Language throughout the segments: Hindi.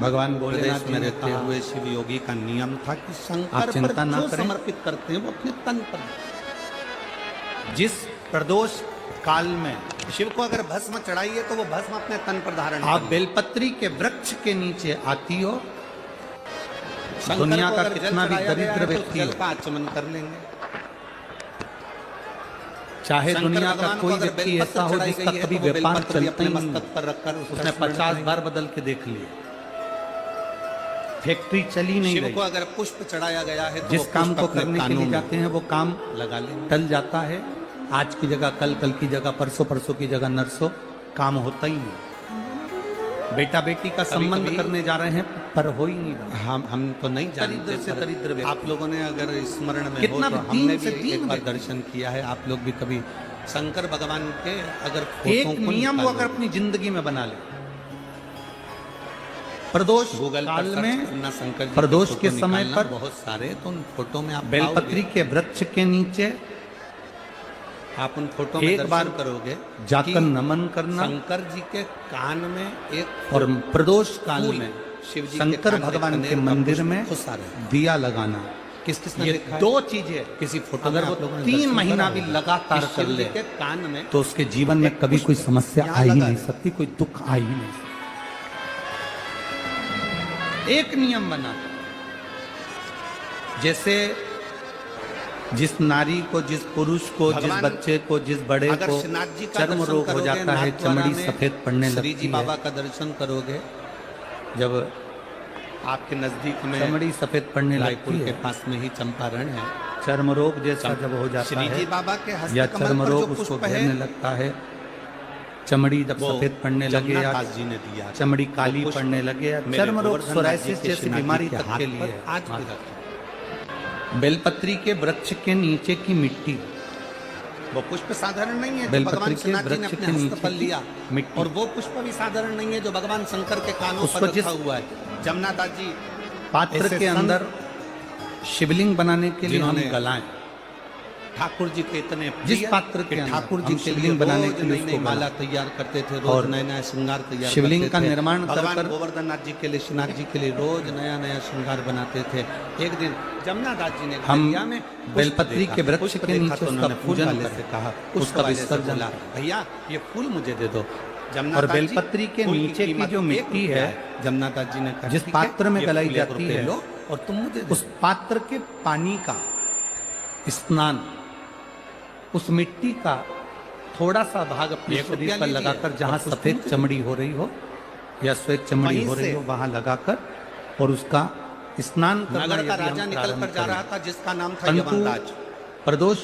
भगवान प्रदेश में रहते हुए शिव योगी का नियम था कि शंकर पर जो समर्पित करते हैं वो अपने तन पर। जिस प्रदोष काल में शिव को अगर भस्म चढ़ाइए तो वो भस्म अपने तन पर धारण आप बेलपत्री के वृक्ष के नीचे आती हो, दुनिया का कितना भी दरिद्र व्यक्ति जल का आचमन कर लेंगे। चाहे दुनिया का कोई व्यक्ति ऐसा हो जिसका कभी व्यापार चलता ही मस्तक पर रखकर उसने 50 बार बदल के देख लिया, फैक्ट्री चली नहीं शिव रही। को अगर पुष्प चढ़ाया गया है तो जिस काम को करने के लिए जाते हैं वो काम लगा लेंगे, टल जाता है। आज की जगह कल, कल की जगह परसों, परसों की जगह नरसों, काम होता ही नहीं। बेटा बेटी का संबंध करने जा रहे हैं पर हो ही नहीं रहा। हम तो नहीं जानते से दरिद्र आप लोगों ने अगर स्मरण में कितना हो तो भी हमने तीन से भी तीन एक बार व्यक्ति। दर्शन किया है। आप लोग भी कभी शंकर भगवान के अगर एक फोटो को नियम वो अगर निकालो, अपनी जिंदगी में बना ले, प्रदोष गूगल पर काल सर्च में करना शंकर जी प्रदोष फोटो के समय निकालना, पर बहुत सारे तो उन फोटो में आप बेलपत्री पाओगे। के वृक्ष के नीचे आप उन फोटो में एक दर्शन बार करोगे जाकर कि नमन करना, शंकर जी के कान में एक और प्रदोष काल फूल, में शिव जी के शंकर कान में भगवान के कनेर का मंदिर पुष्प में खुशा रहे। दिया लगाना। किसने ये देखा है? दो चीजें किसी फोटो अगर में वो आप लोगों ने 3 दर्शन महीना करा भी होगा लगातार कि कर शिव जी ले के कान में तो उसके जीवन में कभी कोई समस्या यहाँ आ ही लगा नहीं है। सकती, कोई दुख आ ही नहीं सकता। एक नियम बना, जैसे जिस नारी को, जिस पुरुष को, जिस भगवान बच्चे को, जिस बड़े अगर को श्रीनाथ जी का चर्म दर्शन रोग हो करोगे, जाता है, नाथद्वारा चमड़ी में सफेद पड़ने श्री लगती जी है, बाबा का दर्शन करोगे, जब आपके नजदीक में चमड़ी सफेद पड़ने रायपुर लगती के है, पास में ही चंपारण है। चर्म रोग जैसा जब हो जाता श्री जी है बाबा के या हस्तकमल चर्म पर जो रोग उसको पुष्प है घेरने लगता है, चमड़ी जब वो सफेद पड़ने लगे या जगन्नाथ जी ने दिया, चमड़ी काली वो पुष्प पड़ने लगे या मेरे चर्म रोग गोवर्धन सोराइसिस जी के जैसी श्रीनाथ जी बीमारी के तक हाथ के पर लिए आज भी रखा। बेलपत्री के वृक्ष के नीचे की मिट्टी, वो पुष्प साधारण नहीं है जो बेलपत्री भगवान के श्रीनाथ जी ने वृक्ष अपने के हस्त नीचे पर की लिया, मिट्टी, और वो पुष्प भी साधारण नहीं है जो भगवान शंकर के कानों उसको पर जिस रखा हुआ है। जमुनादास जी पात्र ऐसे के संत अंदर शिवलिंग बनाने के लिए हम जिन्होंने गलाएं, ठाकुर जी के इतने जिस प्रिय पात्र के कि अंदर ठाकुर हम जी के लिए शिवलिंग बनाने रोज के लिए नई नई उसको माला गलाएं। तैयार करते थे, रोज और नया नया श्रृंगार तैयार शिवलिंग करते का थे। निर्माण कर भगवान कर गोवर्धननाथ जी के लिए, श्रीनाथ जी के लिए रोज नया नया श्रृंगार बनाते थे। एक दिन जमुनादास जी ने हम गलिया में बेलपत्री के वृक्ष के नीचे उसका उन्होंने फूल पूजन वाले करें, से कहा, उसका उसका विसर्जन बोला, करें। भैया ये फूल मुझे दे दो। और जमुनादास जी, बेलपत्री के फूल नीचे की कीमत जो 1 मिट्टी रुपया है, जमुनादास जी ने कहा, जिस ठीक है, पात्र में ये गलाई फूल 1 जाती रुपये है, लो और तुम मुझे दो। उस पात्र के पानी का स्नान, उस मिट्टी का थोड़ा सा भाग अपने 1 शरीर रुपया पर लीजिए लगाकर जहाँ और कुछ सफेद कीजिए। चमड़ी हो रही हो या श्वेत चमड़ी वहीं हो रही से हो वहां लगाकर और उसका स्नान करना नगर का यदि हम राजा निकल प्रारंभ कर जा करें। रहा था जिसका नाम था परंतु यमराज। प्रदोष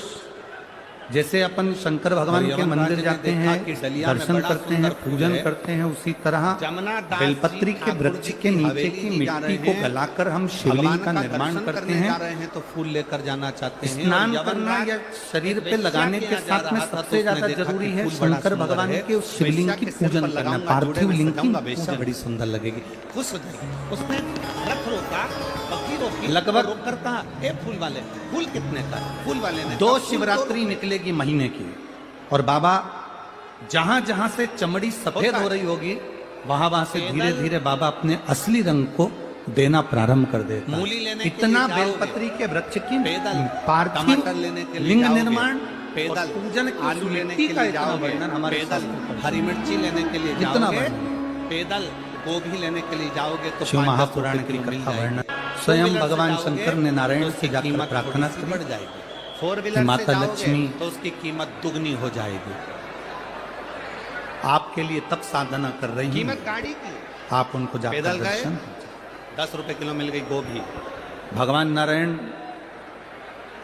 जैसे अपन शंकर भगवान के यमराज मंदिर ने जाते देखा हैं, कि डलिया में दर्शन बड़ा करते हैं, सुंदर फूल पूजन है। करते हैं, उसी तरह जमुनादास बेलपत्री जी के ठाकुर वृक्ष जी के नीचे हवेली की नहीं जा मिट्टी रहे को हैं, गलाकर हम भगवान शिवलिंग का का निर्माण दर्शन करते करने जा हैं। रहे हैं तो फूल लेकर जाना चाहते हैं। स्नान और करना यमराज या शरीर पे वेश्या लगाने के के यहाँ जा साथ में रहा था तो सबसे उसने ज्यादा देखा कि जरूरी है फूल बड़ा शंकर सुंदर भगवान है। के उस शिवलिंग वेश्या की के सिर पूजन पर करना, लगाऊंगा, पार्थिव जोड़े में लिंग की सजाऊंगा, वेश्या पूजन। बड़ी सुंदर लगेगी, खुश हो जाएगी। उसने रथ रोका, बग्घी रोकी, लगभग रोक कर कहा, ए फूल वाले, फूल कितने का? फूल वाले ने 2 कहा, फूल शिवरात्रि निकलेगी महीने की, और बाबा जहां जहां से चमड़ी सफेद हो रही होगी वहां वहां से धीरे धीरे बाबा अपने असली रंग को देना प्रारंभ कर देता है। मूली लेने के इतना लिए जाओगे, बेलपत्री के वृक्ष की पैदल, पार्थिव टमाटर लेने के लिए लिंग जाओगे, निर्माण पैदल, और पूजन की आलू लेने मिट्टी के का लिए इतना जाओगे, वर्णन हमारे पैदल, शास्त्रों में हरी मिर्ची लेने के लिए इतना जाओगे, वर्णन। पैदल गोभी लेने के लिए जाओगे तो शिव 5-10 महापुराण रुपए की किलो मिल कथा जाएगी। वर्णन टू स्वयं व्हीलर से भगवान जाओगे शंकर ने नारायण तो से उसकी जाकर कीमत प्रार्थना थोड़ी सी की, बढ़ जाएगी। 4 व्हीलर माता से जाओगे लक्ष्मी तो उसकी कीमत दुगनी हो जाएगी। आपके लिए तब साधना कर रही हैं, कीमत गाड़ी की, आप उनको जाकर पैदल गए दर्शन 10 रुपए किलो मिल गई गोभी। भगवान नारायण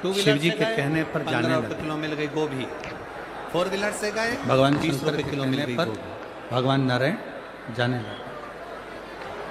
टू व्हीलर शिव जी से के गए, कहने पर 15 जाने रुपए लगे। किलो मिल गई गोभी। 4 व्हीलर से गए भगवान 30 शंकर रुपए के किलो मिल कहने गई पर गोभी। भगवान नारायण जाने लगे,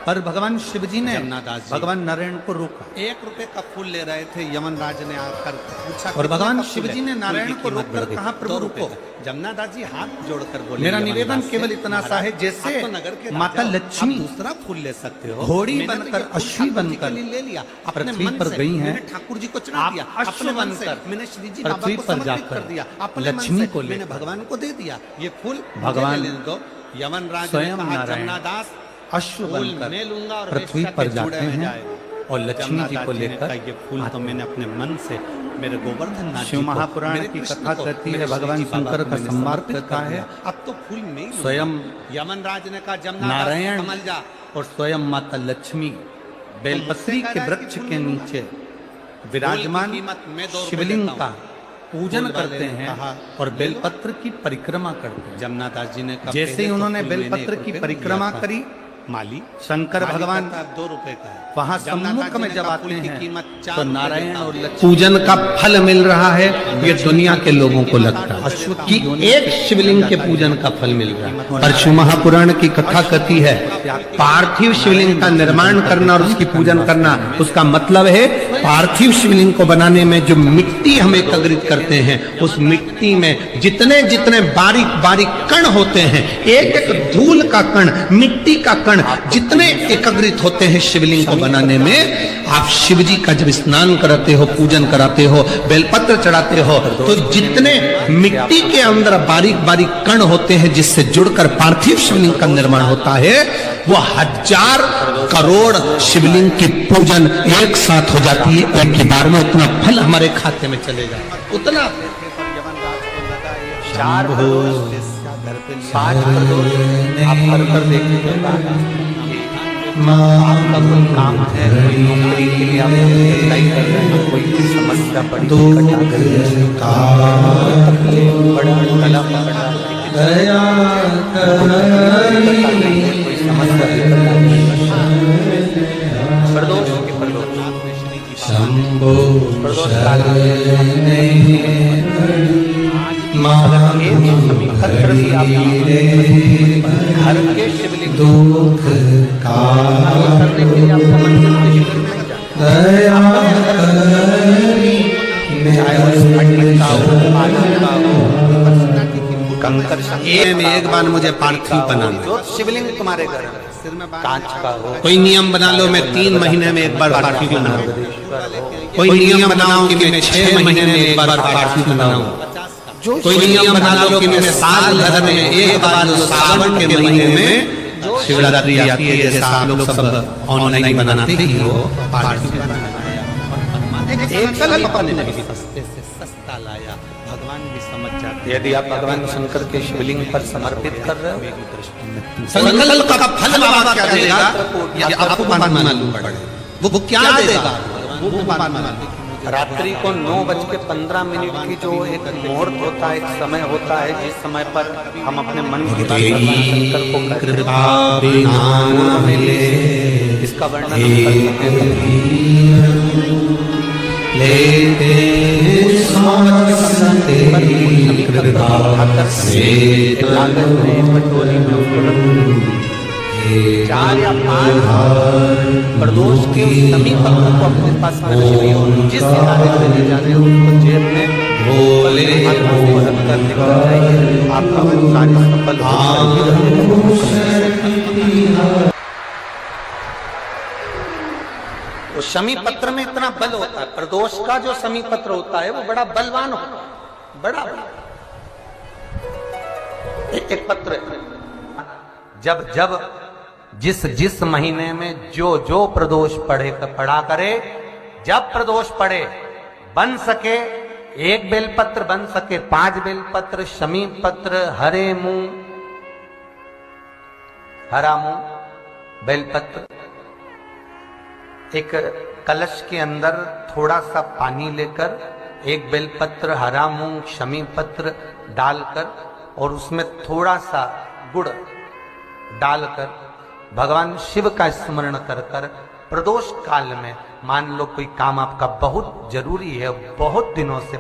पर भगवान शिव जी ने जमुनादास जी भगवान नारायण को रोका, 1 रुपए का फूल ले रहे थे, यमनराज ने आकर पूछा और कितने भगवान का फूल शिव है? जी ने फूल नारायण की को कीमत रोककर बढ़ गई, कहा, 2 प्रभु रुपए रुको। का। जमुनादास जी हाथ जोड़कर बोले, मेरा यमनराज निवेदन से, केवल इतना सा है, जैसे आप तो नगर के माता राजा हो, लक्ष्मी आप दूसरा फूल ले सकते हो, घोड़ी मैंने तो बनकर, ये फूल अश्वी ठाकुर जी के बनकर लिए ले लिया, अपने पृथ्वी मन पर से गई हैं। मैंने ठाकुर जी को चढ़ा आप दिया, अश्व अपने मन से बनकर मैंने श्री जी बाबा पृथ्वी को पर समर्पित जाकर कर दिया, अपने मन लक्ष्मी से को मैंने लेकर भगवान को दे दिया। ये फूल भगवान मुझे लेने दो। यमनराज ने स्वयं कहा, नारायण जमुनादास अश्व फूल बनकर मैं लूंगा और पृथ्वी वेश्या पर के जाते चूड़े में हैं जाएगा। और लक्ष्मी जी जमुना को दास ने लेकर कहा, ये फूल तो मैंने अपने मन से मेरे गोवर्धन नाथ जी शिव को, महापुराण मेरे की कृष्ण कथा को, कहती मेरे है भगवान श्री जी बाबा शंकर को का मैंने संवाद समर्पित करता कर है। दिया। अब तो फूल में ही स्वयं यमनराज ने कहा जमुना दास नारायण कमल जा। और स्वयं माता लक्ष्मी बेलपत्री के वृक्ष के नीचे विराजमान कीमत मैं 2 रुपए शिवलिंग देता का हूं। पूजन फूल वाले करते ने हैं कहा, और ले लो। बेलपत्र की परिक्रमा करते हैं। जमुना दास जी ने कहा, जैसे पहले ही तो उन्होंने फूल मैंने बेलपत्र 1 की रुपए में परिक्रमा लिया था। करी, माली शंकर माली भगवान कहता है 2 रुपए का है। वहां जमुना सम्मुख दास जी में ने जब कहा, आते फूल की हैं कीमत 4 तो रुपए नारायण देता और हूं। लक्ष्मी पूजन का फल मिल रहा है, ये दुनिया के लोगों को लगता है अश्व कि एक शिवलिंग के पूजन का फल मिल रहा है। पर शिव महापुराण की कथा कहती है पार्थिव शिवलिंग का निर्माण करना और उसकी पूजन करना, उसका मतलब है पार्थिव शिवलिंग को बनाने में जो मिट्टी हम एकत्रित करते हैं, उस मिट्टी में जितने जितने बारीक बारीक कण होते हैं, एक एक धूल का कण, मिट्टी का कण जितने एकत्रित होते हैं शिवलिंग को बनाने में, आप शिव जी का जब स्नान कराते हो, पूजन कराते हो, बेलपत्र चढ़ाते हो, तो जितने मिट्टी के अंदर बारीक बारीक कण होते हैं जिससे जुड़कर पार्थिव शिवलिंग का निर्माण होता है, वो 1000 करोड़ शिवलिंग की पूजन एक साथ हो जाती है। एक ही बार में उतना फल हमारे खाते में चलेगा, उतना 4 5 आप भर कर देखिएगा। आपका कोई काम है, कोई नौकरी के लिए आप अप्लाई कर रहे हैं, कोई समस्या बड़ी बड़ा गला पकड़ा, कोई समस्या प्रदोष के प्रदोष काल घर के शिवलिंग करने के लिए आपको मंदिर में शिवलिंग नहीं जाना। चाहे वो पंडित का हो, आदमी का हो, कंकर में एक बार मुझे पार्थिव बनाना, जो शिवलिंग तुम्हारे घर में कांच का हो, कोई नियम बना लो मैं 3 महीने में एक बार पार्थिव बनाऊं, कोई नियम बनाओ कि मैं 6 महीने में एक बार पार्थिव बनाऊं, कोई नियम बना लो कि मैं साल भर में एक बार सावन के महीने में शिवरात्रि आती है, जैसा आप लोग सब ऑनलाइन बनाते ही हो, सस्ते से सस्ता लाया, भगवान भी समझ जाते। यदि आप भगवान शंकर के शिवलिंग पर समर्पित कर रहे हो, संकल्प का फल बाबा क्या देगा, ये आपको मालूम पड़ेगा। वो क्या देगा, वो मालूम। रात्रि को 9:15 की जो एक मुहूर्त होता है, एक समय होता है, जिस समय पर हम अपने मन की बात भगवान शंकर को कहते हैं, इसका वर्णन हम कर सकते हैं। 4 या 5 प्रदोष के समीप को अपने पास में रखिए और जिस इरादे से ले जा रहे हो उसको जेब में भोले रख कर निकल जाइए, आपका कार्य सफल हो। तो शमी पत्र में इतना बल होता है, प्रदोष का जो शमी पत्र होता है वो बड़ा बलवान होता है, बड़ा एक पत्र जब जब जिस महीने में जो प्रदोष पड़ा करे, जब प्रदोष पड़े, बन सके 1 बेलपत्र, बन सके 5 बेलपत्र, शमी पत्र, हरे मुंह, हरा मुंह बेलपत्र, एक कलश के अंदर थोड़ा सा पानी लेकर 1 बेलपत्र, हरा मूंग, शमी पत्र डालकर और उसमें थोड़ा सा गुड़ डालकर भगवान शिव का स्मरण कर कर प्रदोष काल में, मान लो कोई काम आपका बहुत जरूरी है, बहुत दिनों से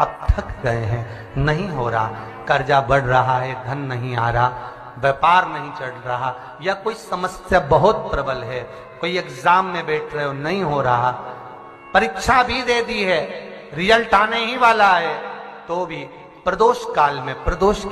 आप थक गए हैं, नहीं हो रहा, कर्जा बढ़ रहा है, धन नहीं आ रहा, व्यापार नहीं चढ़ रहा, या कोई समस्या बहुत प्रबल है, कोई एग्जाम में बैठ रहे हो नहीं हो रहा, परीक्षा भी दे दी है, रिजल्ट आने ही वाला है, तो भी प्रदोष काल में, प्रदोष के